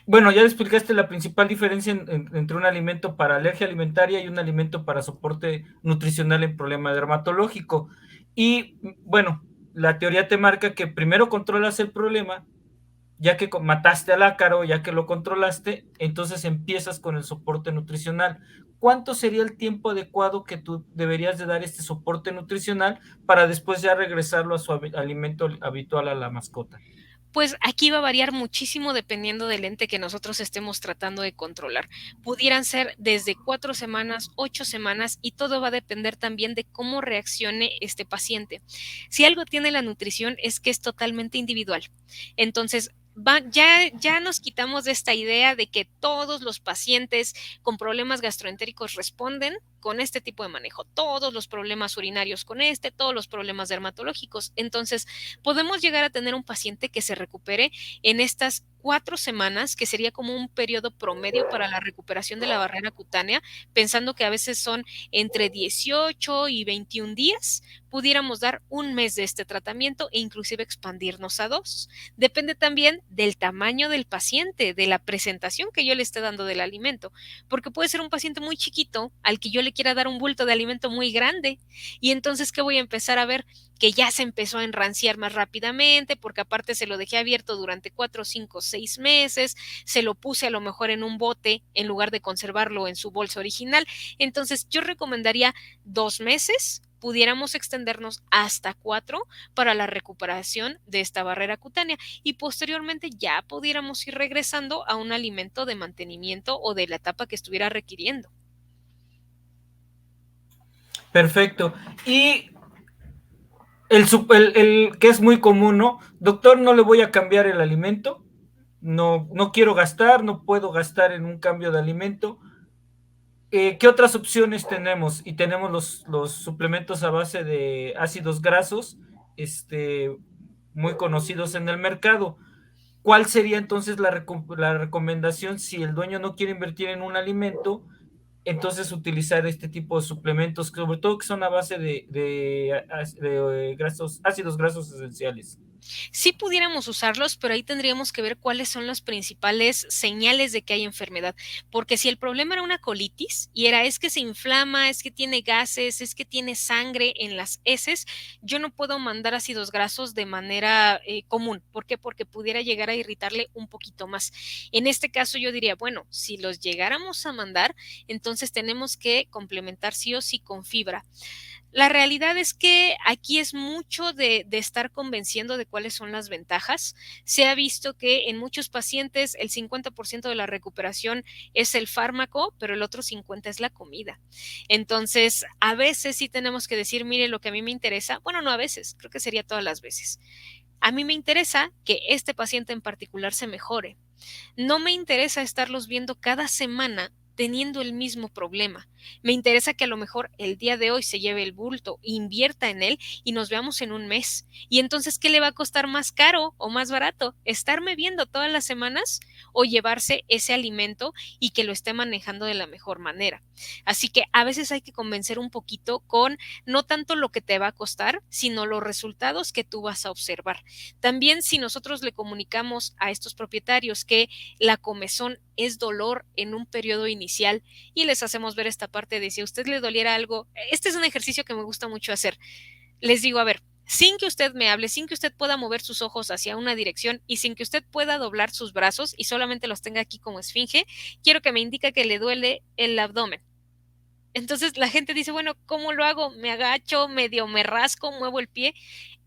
bueno, ya explicaste la principal diferencia entre un alimento para alergia alimentaria y un alimento para soporte nutricional en problema dermatológico. Y bueno, la teoría te marca que primero controlas el problema ya que mataste al ácaro, ya que lo controlaste, entonces empiezas con el soporte nutricional. ¿Cuánto sería el tiempo adecuado que tú deberías de dar este soporte nutricional para después ya regresarlo a su alimento habitual a la mascota? Pues aquí va a variar muchísimo dependiendo del ente que nosotros estemos tratando de controlar. Pudieran ser desde 4 semanas, 8 semanas, y todo va a depender también de cómo reaccione este paciente. Si algo tiene la nutrición es que es totalmente individual. Entonces, ya nos quitamos de esta idea de que todos los pacientes con problemas gastroentéricos responden con este tipo de manejo, todos los problemas urinarios con todos los problemas dermatológicos. Entonces, podemos llegar a tener un paciente que se recupere en estas 4 semanas, que sería como un periodo promedio para la recuperación de la barrera cutánea, pensando que a veces son entre 18 y 21 días, pudiéramos dar un mes de este tratamiento e inclusive expandirnos a 2. Depende también del tamaño del paciente, de la presentación que yo le esté dando del alimento, porque puede ser un paciente muy chiquito al que yo le quiera dar un bulto de alimento muy grande, y entonces, ¿qué voy a empezar a ver? Que ya se empezó a enranciar más rápidamente, porque aparte se lo dejé abierto durante 4, 5, 6 meses, se lo puse a lo mejor en un bote en lugar de conservarlo en su bolsa original. Entonces, yo recomendaría 2 meses, pudiéramos extendernos hasta 4 para la recuperación de esta barrera cutánea, y posteriormente ya pudiéramos ir regresando a un alimento de mantenimiento o de la etapa que estuviera requiriendo. Perfecto. Y el que es muy común, ¿no? Doctor, no le voy a cambiar el alimento, no quiero gastar, no puedo gastar en un cambio de alimento. ¿Qué otras opciones tenemos? Y tenemos los suplementos a base de ácidos grasos, muy conocidos en el mercado. ¿Cuál sería entonces la recomendación si el dueño no quiere invertir en un alimento? Entonces utilizar este tipo de suplementos, sobre todo que son a base de grasos, ácidos grasos esenciales. Sí pudiéramos usarlos, pero ahí tendríamos que ver cuáles son las principales señales de que hay enfermedad, porque si el problema era una colitis y es que se inflama, es que tiene gases, es que tiene sangre en las heces, yo no puedo mandar ácidos grasos de manera común. ¿Por qué? Porque pudiera llegar a irritarle un poquito más. En este caso yo diría, bueno, si los llegáramos a mandar, entonces tenemos que complementar sí o sí con fibra. La realidad es que aquí es mucho de estar convenciendo de cuáles son las ventajas. Se ha visto que en muchos pacientes el 50% de la recuperación es el fármaco, pero el otro 50% es la comida. Entonces, a veces sí tenemos que decir, mire, lo que a mí me interesa, bueno, no a veces, creo que sería todas las veces. A mí me interesa que este paciente en particular se mejore. No me interesa estarlos viendo cada semana teniendo el mismo problema. Me interesa que a lo mejor el día de hoy se lleve el bulto, invierta en él y nos veamos en un mes. Y entonces, ¿qué le va a costar más caro o más barato? ¿Estarme viendo todas las semanas o llevarse ese alimento y que lo esté manejando de la mejor manera? Así que a veces hay que convencer un poquito con no tanto lo que te va a costar, sino los resultados que tú vas a observar. También, si nosotros le comunicamos a estos propietarios que la comezón es dolor en un periodo inicial y les hacemos ver esta parte de si a usted le doliera algo, este es un ejercicio que me gusta mucho hacer. Les digo, a ver, sin que usted me hable, sin que usted pueda mover sus ojos hacia una dirección y sin que usted pueda doblar sus brazos y solamente los tenga aquí como esfinge, quiero que me indique que le duele el abdomen. Entonces la gente dice, bueno, ¿cómo lo hago? Me agacho, medio me rasco, muevo el pie.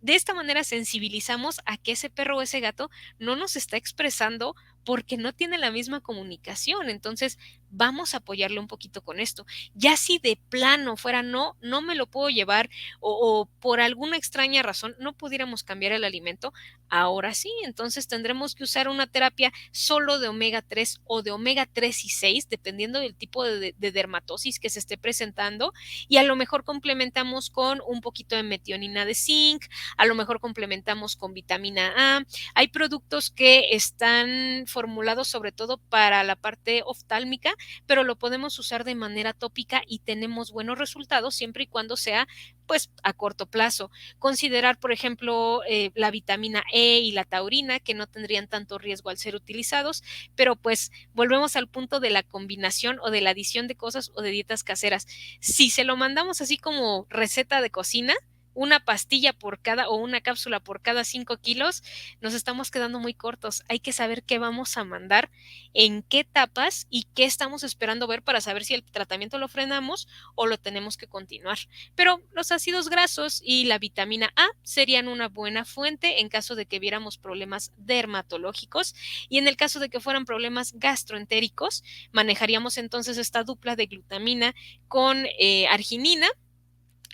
De esta manera sensibilizamos a que ese perro o ese gato no nos está expresando porque no tiene la misma comunicación. Entonces, vamos a apoyarle un poquito con esto. Ya si de plano fuera no me lo puedo llevar o por alguna extraña razón no pudiéramos cambiar el alimento, ahora sí, entonces tendremos que usar una terapia solo de omega 3 o de omega 3 y 6, dependiendo del tipo de dermatosis que se esté presentando, y a lo mejor complementamos con un poquito de metionina de zinc, a lo mejor complementamos con vitamina A. Hay productos que están formulados sobre todo para la parte oftálmica, pero lo podemos usar de manera tópica y tenemos buenos resultados siempre y cuando sea pues a corto plazo. Considerar, por ejemplo, la vitamina E y la taurina, que no tendrían tanto riesgo al ser utilizados, pero pues volvemos al punto de la combinación o de la adición de cosas o de dietas caseras. Si se lo mandamos así como receta de cocina, una pastilla por cada o una cápsula por cada 5 kilos, nos estamos quedando muy cortos. Hay que saber qué vamos a mandar, en qué etapas y qué estamos esperando ver para saber si el tratamiento lo frenamos o lo tenemos que continuar. Pero los ácidos grasos y la vitamina A serían una buena fuente en caso de que viéramos problemas dermatológicos, y en el caso de que fueran problemas gastroentéricos, manejaríamos entonces esta dupla de glutamina con arginina,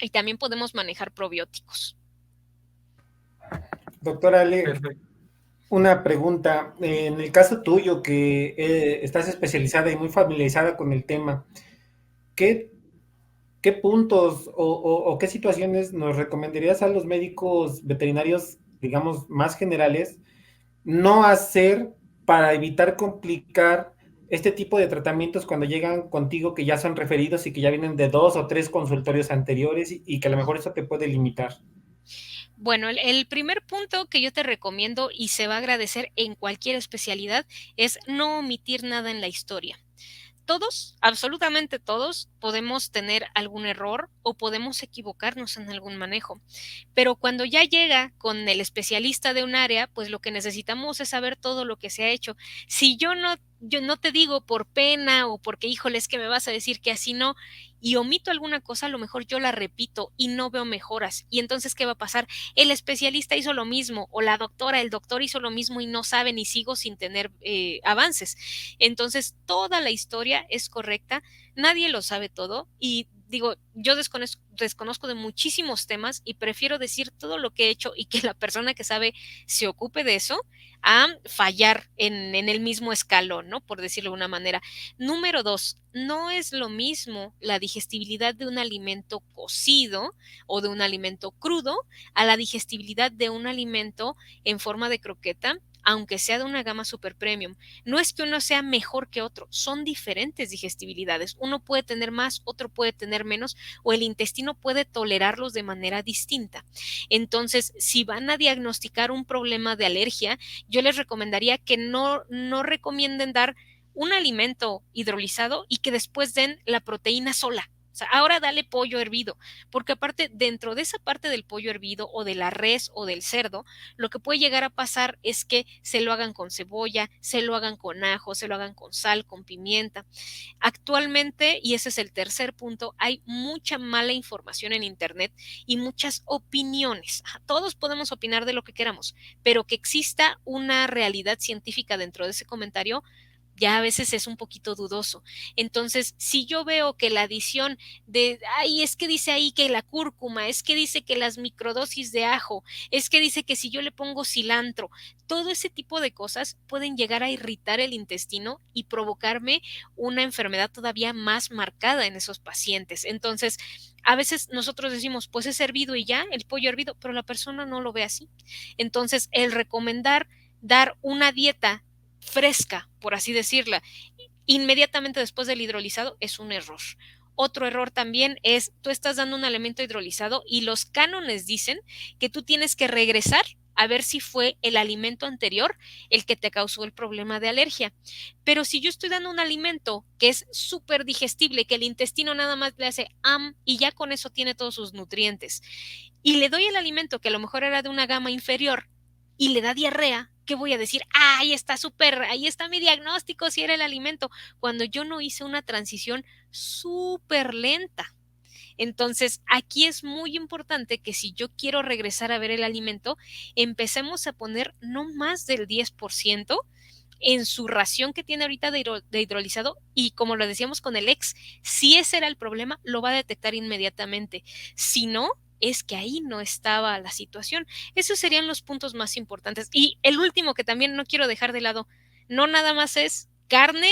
y también podemos manejar probióticos. Doctora Ale, Perfecto. una pregunta. En el caso tuyo, que estás especializada y muy familiarizada con el tema, ¿qué, qué puntos o qué situaciones nos recomendarías a los médicos veterinarios, digamos, más generales, no hacer para evitar complicar este tipo de tratamientos cuando llegan contigo, que ya son referidos y que ya vienen de 2 o 3 consultorios anteriores y que a lo mejor eso te puede limitar? Bueno, el primer punto que yo te recomiendo y se va a agradecer en cualquier especialidad es no omitir nada en la historia. Todos, absolutamente todos, podemos tener algún error o podemos equivocarnos en algún manejo, pero cuando ya llega con el especialista de un área, pues lo que necesitamos es saber todo lo que se ha hecho. Si yo no te digo por pena o porque, híjole, es que me vas a decir que así no, y omito alguna cosa, a lo mejor yo la repito y no veo mejoras. Y entonces, ¿qué va a pasar? El especialista hizo lo mismo, o la doctora, el doctor hizo lo mismo y no saben y sigo sin tener avances. Entonces, toda la historia es correcta, nadie lo sabe todo, y digo, yo desconozco de muchísimos temas y prefiero decir todo lo que he hecho y que la persona que sabe se ocupe de eso, a fallar en el mismo escalón, ¿no? Por decirlo de una manera. Número 2, no es lo mismo la digestibilidad de un alimento cocido o de un alimento crudo a la digestibilidad de un alimento en forma de croqueta, aunque sea de una gama super premium. No es que uno sea mejor que otro, son diferentes digestibilidades. Uno puede tener más, otro puede tener menos, o el intestino puede tolerarlos de manera distinta. Entonces, si van a diagnosticar un problema de alergia, yo les recomendaría que no recomienden dar un alimento hidrolizado y que después den la proteína sola. O sea, ahora dale pollo hervido, porque aparte, dentro de esa parte del pollo hervido o de la res o del cerdo, lo que puede llegar a pasar es que se lo hagan con cebolla, se lo hagan con ajo, se lo hagan con sal, con pimienta. Actualmente, y ese es el tercer punto, hay mucha mala información en Internet y muchas opiniones. Todos podemos opinar de lo que queramos, pero que exista una realidad científica dentro de ese comentario ya a veces es un poquito dudoso. Entonces, si yo veo que la adición de, ay, es que dice ahí que la cúrcuma, es que dice que las microdosis de ajo, es que dice que si yo le pongo cilantro, todo ese tipo de cosas pueden llegar a irritar el intestino y provocarme una enfermedad todavía más marcada en esos pacientes. Entonces, a veces nosotros decimos, pues es hervido y ya, el pollo hervido, pero la persona no lo ve así. Entonces, el recomendar dar una dieta fresca, por así decirla, inmediatamente después del hidrolizado es un error. Otro error también es, tú estás dando un alimento hidrolizado y los cánones dicen que tú tienes que regresar a ver si fue el alimento anterior el que te causó el problema de alergia. Pero si yo estoy dando un alimento que es súper digestible, que el intestino nada más le hace y ya con eso tiene todos sus nutrientes, y le doy el alimento que a lo mejor era de una gama inferior y le da diarrea, ¿qué voy a decir? Ah, ahí está súper, ahí está mi diagnóstico si era el alimento, cuando yo no hice una transición súper lenta. Entonces, aquí es muy importante que si yo quiero regresar a ver el alimento, empecemos a poner no más del 10% en su ración que tiene ahorita de hidrolizado, y como lo decíamos con el ex, si ese era el problema, lo va a detectar inmediatamente. Si no, es que ahí no estaba la situación. Esos serían los puntos más importantes. Y el último que también no quiero dejar de lado, no nada más es carne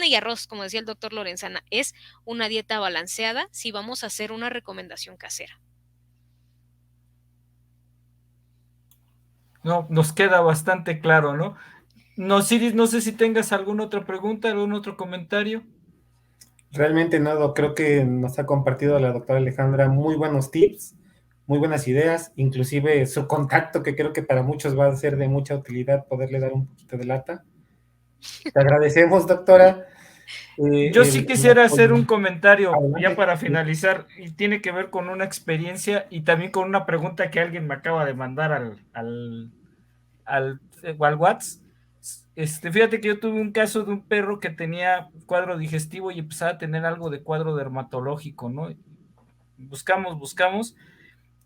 y arroz, como decía el doctor Lorenzana, es una dieta balanceada si vamos a hacer una recomendación casera. No, nos queda bastante claro, ¿no? No, Siris, no sé si tengas alguna otra pregunta, algún otro comentario. Realmente no, creo que nos ha compartido la doctora Alejandra muy buenos tips, muy buenas ideas, inclusive su contacto, que creo que para muchos va a ser de mucha utilidad poderle dar un poquito de lata. Te agradecemos, doctora. Yo sí quisiera hacer un comentario Adelante. ya para finalizar, y tiene que ver con una experiencia y también con una pregunta que alguien me acaba de mandar al WhatsApp. Fíjate que yo tuve un caso de un perro que tenía cuadro digestivo y empezaba a tener algo de cuadro dermatológico, ¿no? Buscamos,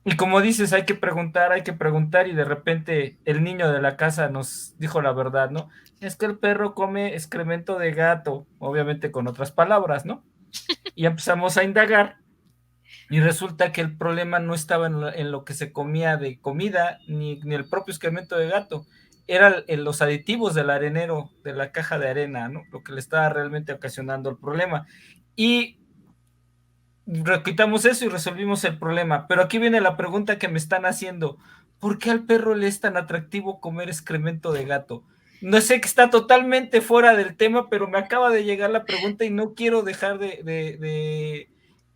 y como dices, hay que preguntar, y de repente el niño de la casa nos dijo la verdad, ¿no? Es que el perro come excremento de gato, obviamente con otras palabras, ¿no? Y empezamos a indagar, y resulta que el problema no estaba en lo que se comía de comida, ni el propio excremento de gato, eran los aditivos del arenero, de la caja de arena, ¿no? Lo que le estaba realmente ocasionando el problema. Y quitamos eso y resolvimos el problema. Pero aquí viene la pregunta que me están haciendo: ¿por qué al perro le es tan atractivo comer excremento de gato? No sé, que está totalmente fuera del tema, pero me acaba de llegar la pregunta y no quiero dejar de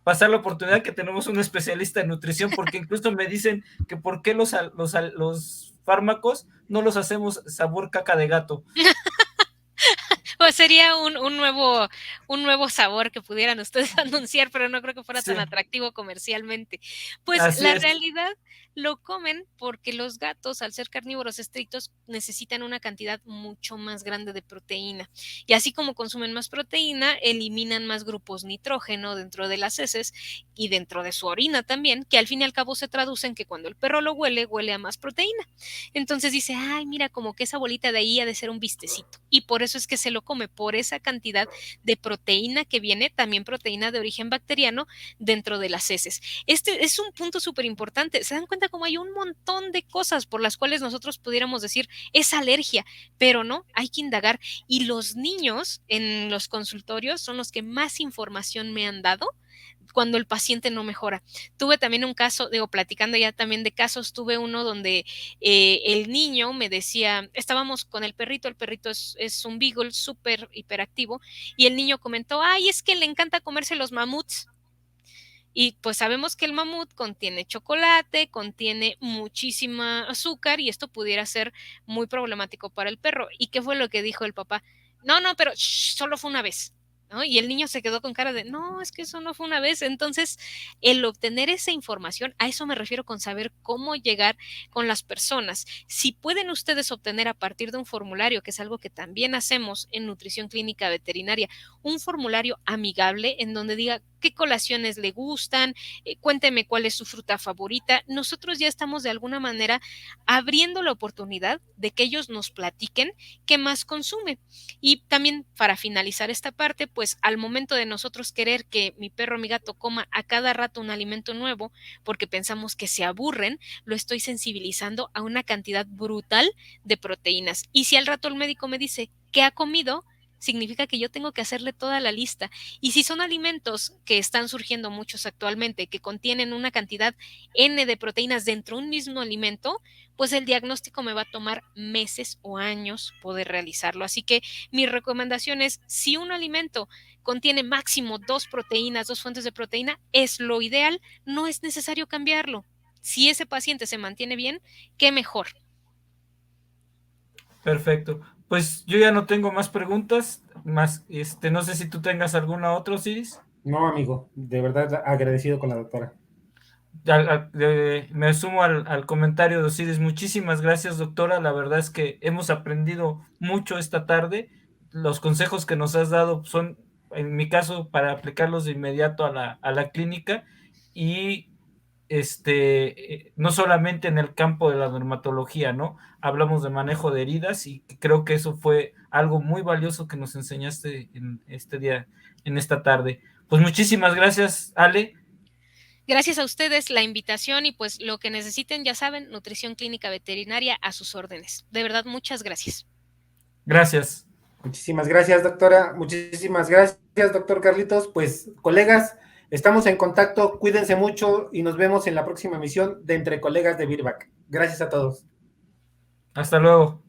pasar la oportunidad que tenemos un especialista en nutrición, porque incluso me dicen que por qué los fármacos no los hacemos sabor caca de gato. Pues sería un nuevo sabor que pudieran ustedes anunciar, pero no creo que fuera Sí, tan atractivo comercialmente. Pues así la es. realidad lo comen porque los gatos, al ser carnívoros estrictos, necesitan una cantidad mucho más grande de proteína. Y así como consumen más proteína, eliminan más grupos nitrógeno dentro de las heces y dentro de su orina también, que al fin y al cabo se traducen que cuando el perro lo huele, huele a más proteína. Entonces dice, ay, mira, como que esa bolita de ahí ha de ser un bistecito. Y por eso es que se lo come, por esa cantidad de proteína que viene, también proteína de origen bacteriano, dentro de las heces. Este es un punto súper importante. Se dan cuenta como hay un montón de cosas por las cuales nosotros pudiéramos decir es alergia, pero no, hay que indagar. Y los niños en los consultorios son los que más información me han dado cuando el paciente no mejora. Tuve también un caso, digo, platicando ya también de casos, tuve uno donde el niño me decía, estábamos con el perrito es un beagle súper hiperactivo, y el niño comentó, ay, es que le encanta comerse los mamuts. Y pues sabemos que el mamut contiene chocolate, contiene muchísima azúcar y esto pudiera ser muy problemático para el perro. ¿Y qué fue lo que dijo el papá? No, no, pero solo fue una vez. ¿No? Y el niño se quedó con cara de, no, es que eso no fue una vez. Entonces, el obtener esa información, a eso me refiero con saber cómo llegar con las personas. Si pueden ustedes obtener a partir de un formulario, que es algo que también hacemos en nutrición clínica veterinaria, un formulario amigable en donde diga qué colaciones le gustan, cuénteme cuál es su fruta favorita. Nosotros ya estamos de alguna manera abriendo la oportunidad de que ellos nos platiquen qué más consume. Y también para finalizar esta parte, pues al momento de nosotros querer que mi perro o mi gato coma a cada rato un alimento nuevo, porque pensamos que se aburren, lo estoy sensibilizando a una cantidad brutal de proteínas. Y si al rato el médico me dice qué ha comido, significa que yo tengo que hacerle toda la lista. Y si son alimentos que están surgiendo muchos actualmente, que contienen una cantidad N de proteínas dentro de un mismo alimento, pues el diagnóstico me va a tomar meses o años poder realizarlo. Así que mi recomendación es, si un alimento contiene máximo 2 proteínas, 2 fuentes de proteína, es lo ideal, no es necesario cambiarlo. Si ese paciente se mantiene bien, qué mejor. Perfecto. Pues yo ya no tengo más preguntas, no sé si tú tengas alguna otra, Osiris. No, amigo, de verdad agradecido con la doctora. Me sumo al comentario de Osiris. Muchísimas gracias, doctora. La verdad es que hemos aprendido mucho esta tarde. Los consejos que nos has dado son, en mi caso, para aplicarlos de inmediato a la clínica, y no solamente en el campo de la dermatología, ¿no? Hablamos de manejo de heridas, y creo que eso fue algo muy valioso que nos enseñaste en este día, en esta tarde. Pues muchísimas gracias, Ale. Gracias a ustedes la invitación y pues lo que necesiten, ya saben, nutrición clínica veterinaria a sus órdenes. De verdad, muchas gracias. Gracias. Muchísimas gracias, doctora. Muchísimas gracias, doctor Carlitos. Pues, colegas, estamos en contacto. Cuídense mucho y nos vemos en la próxima emisión de Entre Colegas de Virbac. Gracias a todos. Hasta luego.